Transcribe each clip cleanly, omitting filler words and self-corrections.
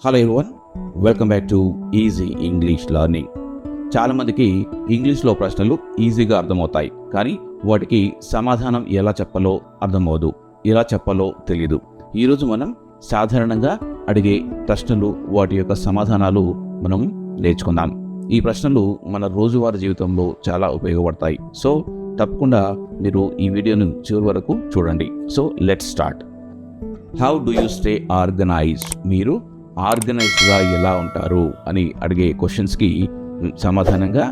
Hello everyone, welcome back to easy English learning. చాలామందికి ఇంగ్లీష్లో ప్రశ్నలు ఈజీగా అర్థమవుతాయి, కానీ వాటికి సమాధానం ఎలా చెప్పాలో అర్థమవుదు, ఎలా చెప్పాలో తెలియదు. ఈరోజు మనం సాధారణంగా అడిగే ప్రశ్నలు, వాటి యొక్క సమాధానాలు మనం నేర్చుకుందాం. ఈ ప్రశ్నలు మన రోజువారీ జీవితంలో చాలా ఉపయోగపడతాయి. సో తప్పకుండా మీరు ఈ వీడియోను చివరి వరకు చూడండి. So let's start. How do you stay organised? మీరు ఆర్గనైజ్డ్గా ఎలా ఉంటారు అని అడిగే క్వశ్చన్స్కి సమాధానంగా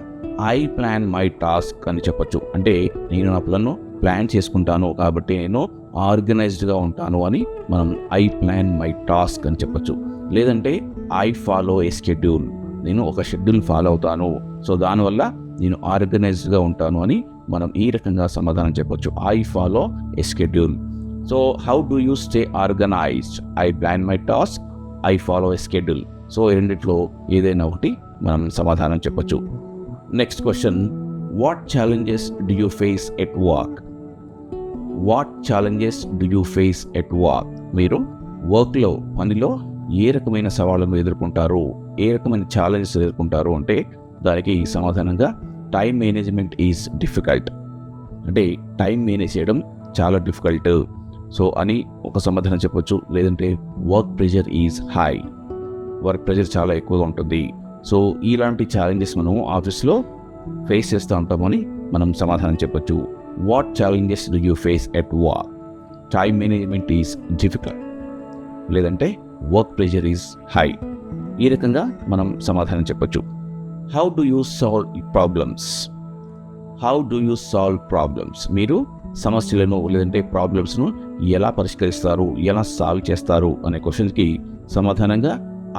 ఐ ప్లాన్ మై టాస్క్ అని చెప్పొచ్చు. అంటే నేను నా పనులను ప్లాన్ చేసుకుంటాను కాబట్టి నేను ఆర్గనైజ్డ్గా ఉంటాను అని మనం ఐ ప్లాన్ మై టాస్క్ అని చెప్పొచ్చు. లేదంటే ఐ ఫాలో ఏ షెడ్యూల్, నేను ఒక షెడ్యూల్ ఫాలో అవుతాను, సో దానివల్ల నేను ఆర్గనైజ్డ్గా ఉంటాను అని మనం ఈ రకంగా సమాధానం చెప్పొచ్చు. I follow A schedule. So how do you stay organised? I plan my task, I follow A schedule. So ఈ రెండిట్లో ఏదైనా ఒకటి మనం సమాధానం చెప్పొచ్చు. Next question, what challenges do you face at work? What challenges do you face at work? మీరు వర్క్లో, పనిలో ఏ రకమైన సవాళ్ళను ఎదుర్కొంటారు, ఏ రకమైన ఛాలెంజెస్ ఎదుర్కొంటారు అంటే దానికి సమాధానంగా టైం మేనేజ్మెంట్ ఈజ్ డిఫికల్ట్. అంటే టైం మేనేజ్ చేయడం చాలా డిఫికల్ట్ సో అని ఒక సమాధానం చెప్పొచ్చు. లేదంటే work pressure is high, work pressure చాలా ఎక్కువగా ఉంటుంది. సో ఇలాంటి ఛాలెంజెస్ మనం ఆఫీస్లో ఫేస్ చేస్తూ ఉంటామని మనం సమాధానం చెప్పొచ్చు. What challenges do you face at work? Time management is difficult, లేదంటే వర్క్ ప్రెషర్ ఈజ్ హై. ఈ రకంగా మనం సమాధానం చెప్పొచ్చు. How do you solve problems? How do you solve problems? మీరు సమస్యలను లేదంటే ప్రాబ్లమ్స్ను ఎలా పరిష్కరిస్తారు, ఎలా సాల్వ్ చేస్తారు అనే క్వశ్చన్కి సమాధానంగా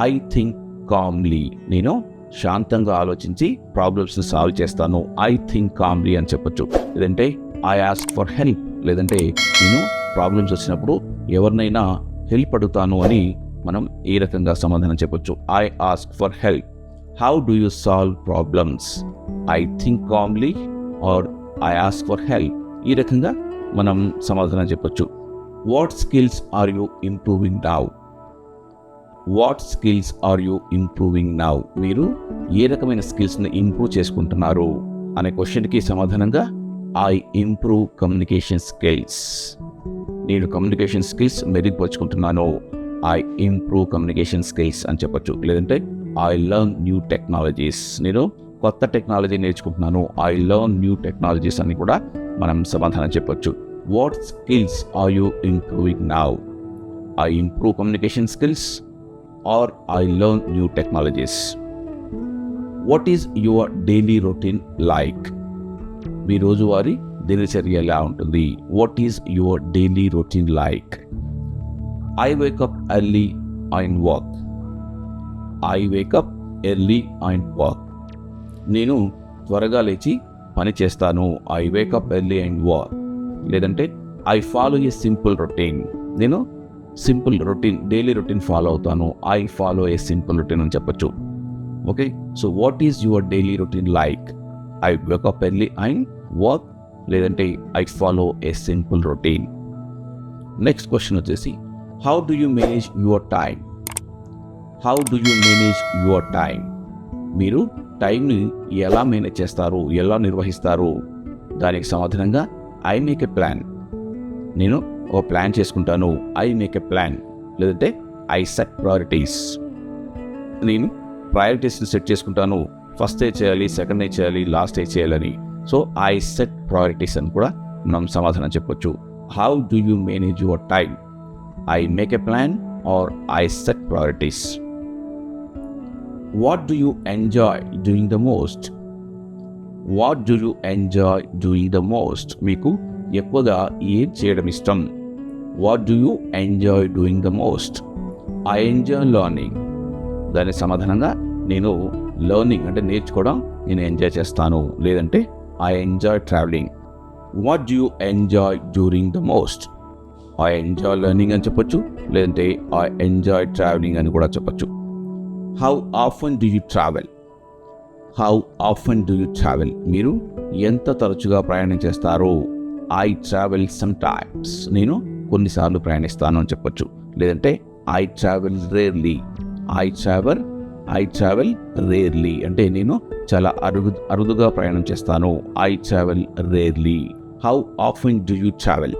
ఐ థింక్ కామ్లీ, నేను శాంతంగా ఆలోచించి ప్రాబ్లమ్స్ని సాల్వ్ చేస్తాను, ఐ థింక్ కామ్లీ అని చెప్పొచ్చు. లేదంటే ఐ ఆస్క్ ఫర్ హెల్ప్, లేదంటే నేను ప్రాబ్లమ్స్ వచ్చినప్పుడు ఎవరినైనా హెల్ప్ అడుగుతాను అని మనం ఈ రకంగా సమాధానం చెప్పొచ్చు. I ask for help. How do you solve problems? I think calmly or I ask for help. ఈ రకంగా మనం సమాధానం చెప్పొచ్చు. What skills are you improving now? What skills are you improving now? మీరు ఏ రకమైన స్కిల్స్ని ఇంప్రూవ్ చేసుకుంటున్నారు అనే క్వశ్చన్కి సమాధానంగా ఐ ఇంప్రూవ్ కమ్యూనికేషన్ స్కిల్స్. నేను కమ్యూనికేషన్ స్కిల్స్ మెరుగుపరుచుకుంటున్నాను, ఐ ఇంప్రూవ్ కమ్యూనికేషన్ స్కిల్స్ అని చెప్పొచ్చు. లేదంటే ఐ లెర్న్ న్యూ టెక్నాలజీస్, నేను కొత్త టెక్నాలజీ నేర్చుకుంటున్నాను, ఐ లెర్న్ న్యూ టెక్నాలజీస్ అని కూడా మనం సమాధానం చెప్పొచ్చు. What skills are you improving now? I improve communication skills or I learn new technologies. What is your daily routine like? మీ రోజువారీ దినచర్య ఎలా ఉంటుంది? What is your daily routine like? I wake up early and work. I wake up early and work. నేను త్వరగా లేచి పని చేస్తాను, I wake up early and work. లేదంటే I follow a simple routine, నేను simple routine, daily routine follow అవుతాను, I follow a simple routine అని చెప్పొచ్చు. Okay, so what is your daily routine like? I wake up early and work, లేదంటే I follow a simple routine. Next question వచ్చేసి, how do you manage your time? How do you manage your time? మీరు టైంని ఎలా manage చేస్తారు, ఎలా నిర్వహిస్తారు? దానికి సమాధానంగా ఐ మేక్ ఎ ప్లాన్, నేను ఒక ప్లాన్ చేసుకుంటాను, ఐ మేక్ ఎ ప్లాన్. లేదంటే ఐ సెట్ ప్రయారిటీస్, నేను ప్రయారిటీస్ని సెట్ చేసుకుంటాను, ఫస్ట్ ఏ చేయాలి, సెకండ్ ఏ చేయాలి, లాస్ట్ ఏ చేయాలని. సో ఐ సెట్ ప్రయారిటీస్ అని కూడా మనం సమాధానం చెప్పొచ్చు. How do you manage your time? I make a plan or I set priorities. What do you enjoy doing the most? What do you enjoy doing the most? మీకు ఎక్కువగా ఏం చేయడం ఇష్టం? What do you enjoy doing the most? I enjoy learning. దాని సమాధానంగా నేను learning అంటే నేర్చుకోవడం నేను ఎంజాయ్ చేస్తాను. లేదంటే I enjoy traveling. What do you enjoy during the most? I enjoy learning అని చెప్పొచ్చు. లేదంటే I enjoy traveling అని కూడా చెప్పొచ్చు. How often do you travel? How often do you travel? మీరు ఎంత తరచుగా ప్రయాణం చేస్తారు? ఐ ట్రావెల్ సమ్ టైమ్స్, నేను కొన్నిసార్లు ప్రయాణిస్తాను అని చెప్పొచ్చు. లేదంటే I travel rarely, I travel rarely అంటే నేను చాలా అరుదుగా ప్రయాణం చేస్తాను. I travel rarely. How often do you travel?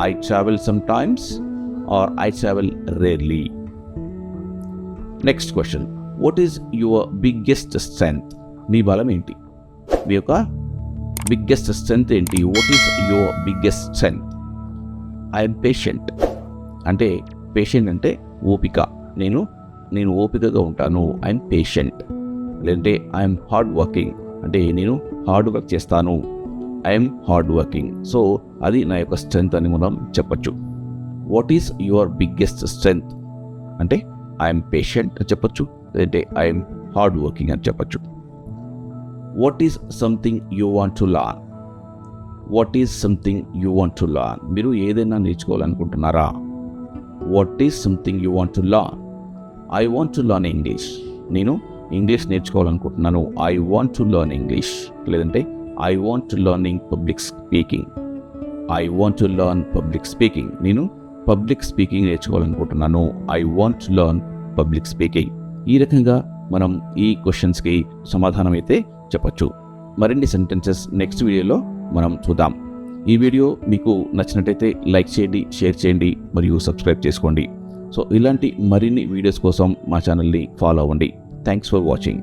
I travel sometimes or I travel rarely. Next question, what is your biggest strength? మీ బలం ఏంటి? మీ యొక్క బిగ్గెస్ట్ స్ట్రెంగ్త్ ఏంటి? What is your biggest strength? I'm patient. అంటే patient అంటే ఓపిక. నేను ఓపికగా ఉంటాను. I'm patient. లేదంటే ఐఎమ్ హార్డ్ వర్కింగ్ అంటే నేను హార్డ్ వర్క్ చేస్తాను. I'm hard working. సో అది నా యొక్క స్ట్రెంగ్త్ అని మనం చెప్పచ్చు. What is your biggest strength అంటే ఐఎమ్ పేషెంట్ అని చెప్పచ్చు, లేదంటే ఐఎమ్ హార్డ్ వర్కింగ్ అని చెప్పచ్చు. What is something you want to learn? What is something you want to learn? మీరు ఏదైనా నేర్చుకోవాలనుకుంటున్నారా? What is something you want to learn? I want to learn English. నేను English నేర్చుకోవాలనుకుంటున్నాను. I want to learn English. లేదంటే I want to learning public speaking. I want to learn public speaking. నేను public speaking నేర్చుకోవాలనుకుంటున్నాను. I want to learn public speaking. ఈ రకంగా మనం ఈ క్వశ్చన్స్కి సమాధానం అయితే చెప్పచ్చు. మరిన్ని సెంటెన్సెస్ నెక్స్ట్ వీడియోలో మనం చూద్దాం. ఈ వీడియో మీకు నచ్చినట్టయితే లైక్ చేయండి, షేర్ చేయండి మరియు సబ్స్క్రైబ్ చేసుకోండి. సో ఇలాంటి మరిన్ని వీడియోస్ కోసం మా ఛానల్ని ఫాలో అవ్వండి. Thanks for watching.